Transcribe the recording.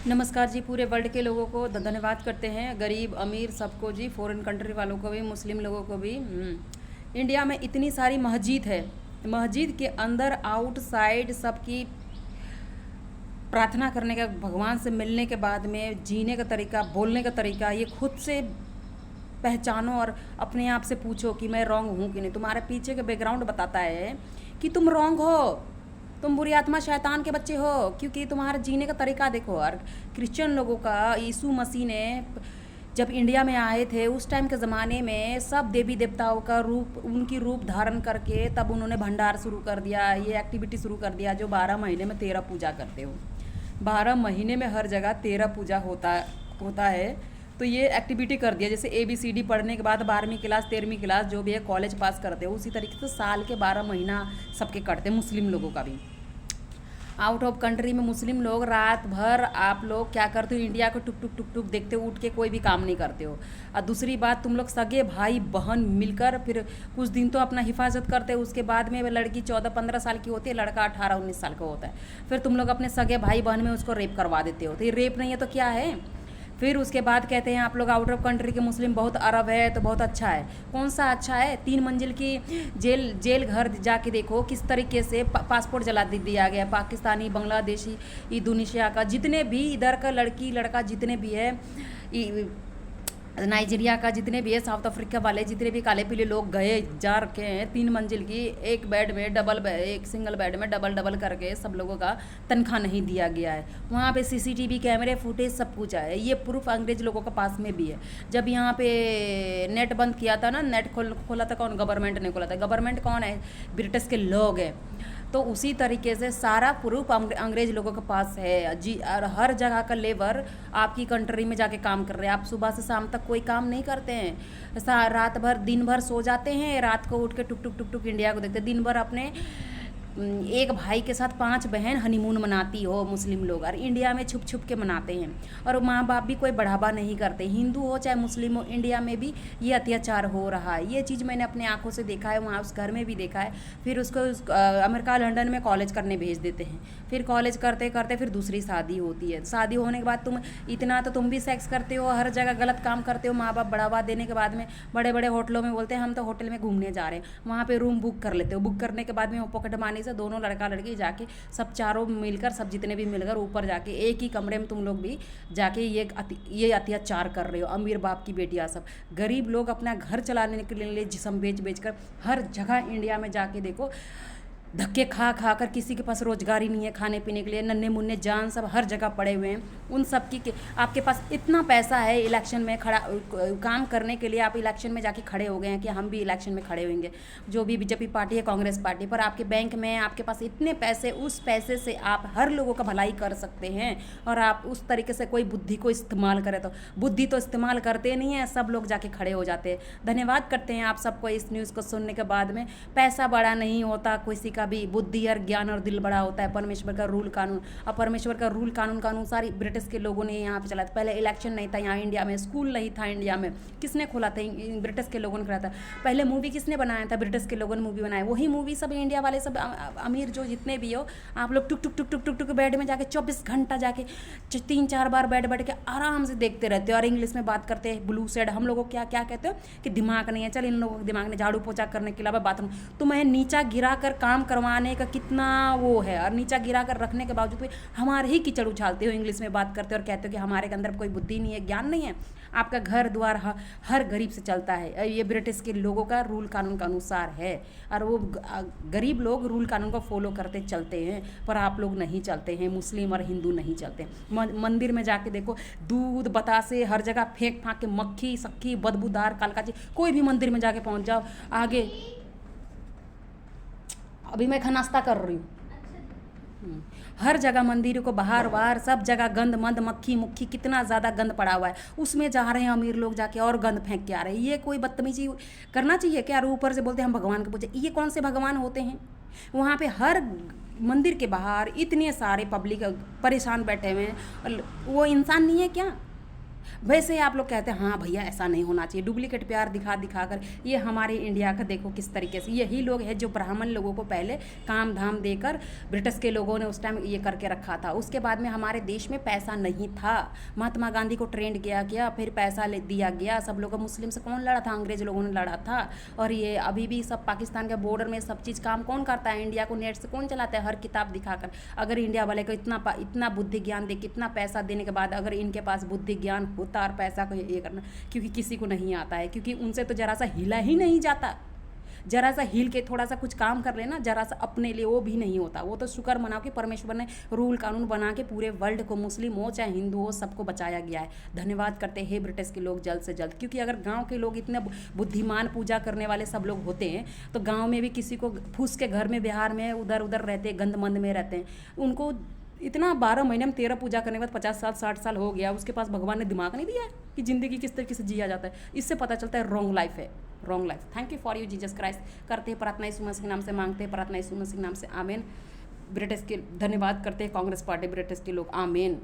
नमस्कार जी। पूरे वर्ल्ड के लोगों को धन्यवाद करते हैं, गरीब अमीर सबको जी, फॉरेन कंट्री वालों को भी, मुस्लिम लोगों को भी। इंडिया में इतनी सारी मस्जिद है, मस्जिद के अंदर आउटसाइड सबकी प्रार्थना करने का, भगवान से मिलने के बाद में जीने का तरीका, बोलने का तरीका, ये खुद से पहचानो और अपने आप से पूछो कि मैं रॉन्ग हूँ कि नहीं। तुम्हारे पीछे का बैकग्राउंड बताता है कि तुम रॉन्ग हो, तुम बुरी आत्मा शैतान के बच्चे हो, क्योंकि तुम्हारा जीने का तरीका देखो। और क्रिश्चियन लोगों का, यीशु मसीह ने जब इंडिया में आए थे उस टाइम के ज़माने में सब देवी देवताओं का रूप, उनकी रूप धारण करके तब उन्होंने भंडार शुरू कर दिया, ये एक्टिविटी शुरू कर दिया जो 12 महीने में 13 पूजा करते हो। 12 महीने में हर जगह 13 पूजा होता है। तो ये एक्टिविटी कर दिया, जैसे ABCD पढ़ने के बाद 12वीं क्लास 13वीं क्लास जो भी है कॉलेज पास करते हो, उसी तरीके से साल के 12 महीना सबके करते हैं, मुस्लिम लोगों का भी। आउट ऑफ कंट्री में मुस्लिम लोग रात भर आप लोग क्या करते हो, इंडिया को टुक टुक टुक टुक देखते हो, उठ के कोई भी काम नहीं करते हो। और दूसरी बात, तुम लोग सगे भाई बहन मिलकर फिर कुछ दिन तो अपना हिफाजत करते हो, उसके बाद में लड़की 14-15 साल की होती है, लड़का 18-19 साल का होता है, फिर तुम लोग अपने सगे भाई बहन में उसको रेप करवा देते हो। तो ये रेप नहीं है तो क्या है? फिर उसके बाद कहते हैं आप लोग आउट ऑफ कंट्री के मुस्लिम बहुत अरब है तो बहुत अच्छा है। कौन सा अच्छा है? 3 मंजिल की जेल घर जाके देखो किस तरीके से पासपोर्ट जला दिया गया। पाकिस्तानी, बांग्लादेशी, इंडोनेशिया का जितने भी इधर का लड़की लड़का जितने भी है, नाइजीरिया का जितने भी है, साउथ अफ्रीका वाले जितने भी काले पीले लोग गए जा रखे हैं, 3 मंजिल की एक बेड में एक सिंगल बेड में डबल करके सब लोगों का तनख्वाह नहीं दिया गया है। वहाँ पे CCTV कैमरे फुटेज सब कुछ है। ये प्रूफ अंग्रेज लोगों के पास में भी है। जब यहाँ पे नेट बंद किया था ना, नेट खोला था कौन? गवर्नमेंट ने खोला था। गवर्नमेंट कौन है? ब्रिटिश के लोग हैं। तो उसी तरीके से सारा प्रूफ अंग्रेज लोगों के पास है जी। और हर जगह का लेबर आपकी कंट्री में जाके काम कर रहे हैं। आप सुबह से शाम तक कोई काम नहीं करते हैं, रात भर दिन भर सो जाते हैं, रात को उठ के टुक टुक टुक टुक इंडिया को देखते हैं। दिन भर अपने एक भाई के साथ 5 बहन हनीमून मनाती हो मुस्लिम लोग, और इंडिया में छुप छुप के मनाते हैं। और माँ बाप भी कोई बढ़ावा नहीं करते, हिंदू हो चाहे मुस्लिम हो, इंडिया में भी ये अत्याचार हो रहा है। ये चीज़ मैंने अपने आंखों से देखा है, वहाँ उस घर में भी देखा है। फिर उसको अमेरिका लंदन में कॉलेज करने भेज देते हैं। फिर कॉलेज करते करते फिर दूसरी शादी होती है। शादी होने के बाद तुम इतना तो तुम भी सेक्स करते हो, हर जगह गलत काम करते हो। माँ बाप बढ़ावा देने के बाद में बड़े बड़े होटलों में बोलते हैं हम तो होटल में घूमने जा रहे हैं, वहाँ पे रूम बुक कर लेते हो। बुक करने के बाद में वो पॉकेट मानी से दोनों लड़का लड़की जाके सब चारों मिलकर, सब जितने भी मिलकर ऊपर जाके एक ही कमरे में तुम लोग भी जाके ये अत्याचार कर रहे हो। अमीर बाप की बेटियां सब, गरीब लोग अपना घर चलाने के लिए जिस्म बेच बेच कर हर जगह इंडिया में जाके देखो धक्के खा खा कर, किसी के पास रोजगार ही नहीं है खाने पीने के लिए, नन्हे मुन्ने जान सब हर जगह पड़े हुए हैं। उन सब की आपके पास इतना पैसा है इलेक्शन में खड़ा काम करने के लिए, आप इलेक्शन में जाके खड़े हो गए हैं कि हम भी इलेक्शन में खड़े होंगे, जो भी बीजेपी पार्टी है, कांग्रेस पार्टी। पर आपके बैंक में आपके पास इतने पैसे, उस पैसे से आप हर लोगों का भलाई कर सकते हैं। और आप उस तरीके से कोई बुद्धि को इस्तेमाल करें तो, बुद्धि तो इस्तेमाल करते नहीं है, सब लोग जाके खड़े हो जाते हैं। धन्यवाद करते हैं आप सबको इस न्यूज़ को सुनने के बाद में। पैसा बड़ा नहीं होता, किसी का भी बुद्धि और ज्ञान और दिल बड़ा होता है। परमेश्वर का रूल कानून, और परमेश्वर का रूल कानून का अनुसार ब्रिटिश के लोगों ने यहाँ पे चलाया। पहले इलेक्शन नहीं था यहाँ इंडिया में, स्कूल नहीं था इंडिया में, किसने खोला था? ब्रिटिश के लोगों ने खोला था। पहले मूवी किसने बनाया था? ब्रिटिश के लोगों ने मूवी बनाया। वही मूवी सब इंडिया वाले सब अमीर जो जितने भी हो, आप लोग टुक टुक टुक टुक टुक टुक बेड में जाके 24 घंटा जाके 3-4 बार बैठ के आराम से देखते रहते हो। और इंग्लिश में बात करते हैं, ब्लू सेड। हम लोगों को क्या क्या कहते हो कि दिमाग नहीं है। चल, इन लोगों के दिमाग ने झाड़ू पोछा करने के अलावा बाथरूम, तुम्हें नीचा गिरा कर काम करवाने का कितना वो है, और नीचा गिरा कर रखने के बावजूद भी हमारे ही कीचड़ उछालते हो, इंग्लिश में बात करते हो और कहते हो कि हमारे अंदर कोई बुद्धि नहीं है, ज्ञान नहीं है। आपका घर द्वार हर गरीब से चलता है। ये ब्रिटिश के लोगों का रूल कानून का अनुसार है, और वो गरीब लोग रूल कानून को फॉलो करते चलते हैं, पर आप लोग नहीं चलते हैं। मुस्लिम और हिंदू नहीं चलते। मंदिर में जाके देखो, दूध बतासे हर जगह फेंक फाँक के, मक्खी सक्खी बदबूदार कालकाची। कोई भी मंदिर में जाके पहुंच जाओ, आगे अभी मैं नाश्ता कर रही हूँ, हर जगह मंदिरों को बाहर बाहर सब जगह गंद मंद, मक्खी मुक्खी, कितना ज़्यादा गंद पड़ा हुआ है। उसमें जा रहे हैं अमीर लोग जाके और गंद फेंक के आ रहे हैं। ये कोई बदतमीजी करना चाहिए क्या? ऊपर से बोलते हैं हम भगवान के पूजे। ये कौन से भगवान होते हैं? वहाँ पे हर मंदिर के बाहर इतने सारे पब्लिक परेशान बैठे हुए हैं, वो इंसान नहीं है क्या? वैसे ही आप लोग कहते हैं हाँ भैया ऐसा नहीं होना चाहिए, डुप्लीकेट प्यार दिखा दिखा कर ये हमारे इंडिया का देखो किस तरीके से, यही लोग हैं जो ब्राह्मण लोगों को पहले काम धाम देकर ब्रिटिश के लोगों ने उस टाइम ये करके रखा था। उसके बाद में हमारे देश में पैसा नहीं था, महात्मा गांधी को ट्रेंड किया गया, फिर पैसा ले दिया गया, सब लोग मुस्लिम से कौन लड़ा था, अंग्रेज लोगों ने लड़ा था। और ये अभी भी सब पाकिस्तान के बॉर्डर में सब चीज़ काम कौन करता है, इंडिया को नेट से कौन चलाता है, हर किताब दिखाकर। अगर इंडिया वाले को इतना बुद्धि ज्ञान दे, कितना पैसा देने के बाद अगर इनके पास बुद्धि ज्ञान होता और पैसा को ये करना, क्योंकि किसी को नहीं आता है, क्योंकि उनसे तो जरा सा हिला ही नहीं जाता, जरा सा हिल के थोड़ा सा कुछ काम कर लेना जरा सा अपने लिए, वो भी नहीं होता। वो तो शुक्र मनाओ कि परमेश्वर ने रूल कानून बना के पूरे वर्ल्ड को, मुस्लिम हो चाहे हिंदू हो, सबको बचाया गया है। धन्यवाद करते हैं ब्रिटिश के लोग जल्द से जल्द, क्योंकि अगर गांव के लोग इतने बुद्धिमान पूजा करने वाले सब लोग होते हैं तो गांव में भी किसी को फूस के घर में, बिहार में उधर उधर रहते, गंदमंद में रहते हैं, उनको इतना 12 महीने में 13 पूजा करने के बाद 50 साल 60 साल हो गया, उसके पास भगवान ने दिमाग नहीं दिया है कि ज़िंदगी किस तरीके से जिया जाता है। इससे पता चलता है रॉन्ग लाइफ है, wrong life. Thank you for you Jesus Christ. करते हैं प्रार्थना यीशु मसीह के नाम से, मांगते हैं प्रार्थना यीशु मसीह के नाम से, आमीन। ब्रिटिश के धन्यवाद करते हैं कांग्रेस पार्टी ब्रिटिश के लोग, आमीन।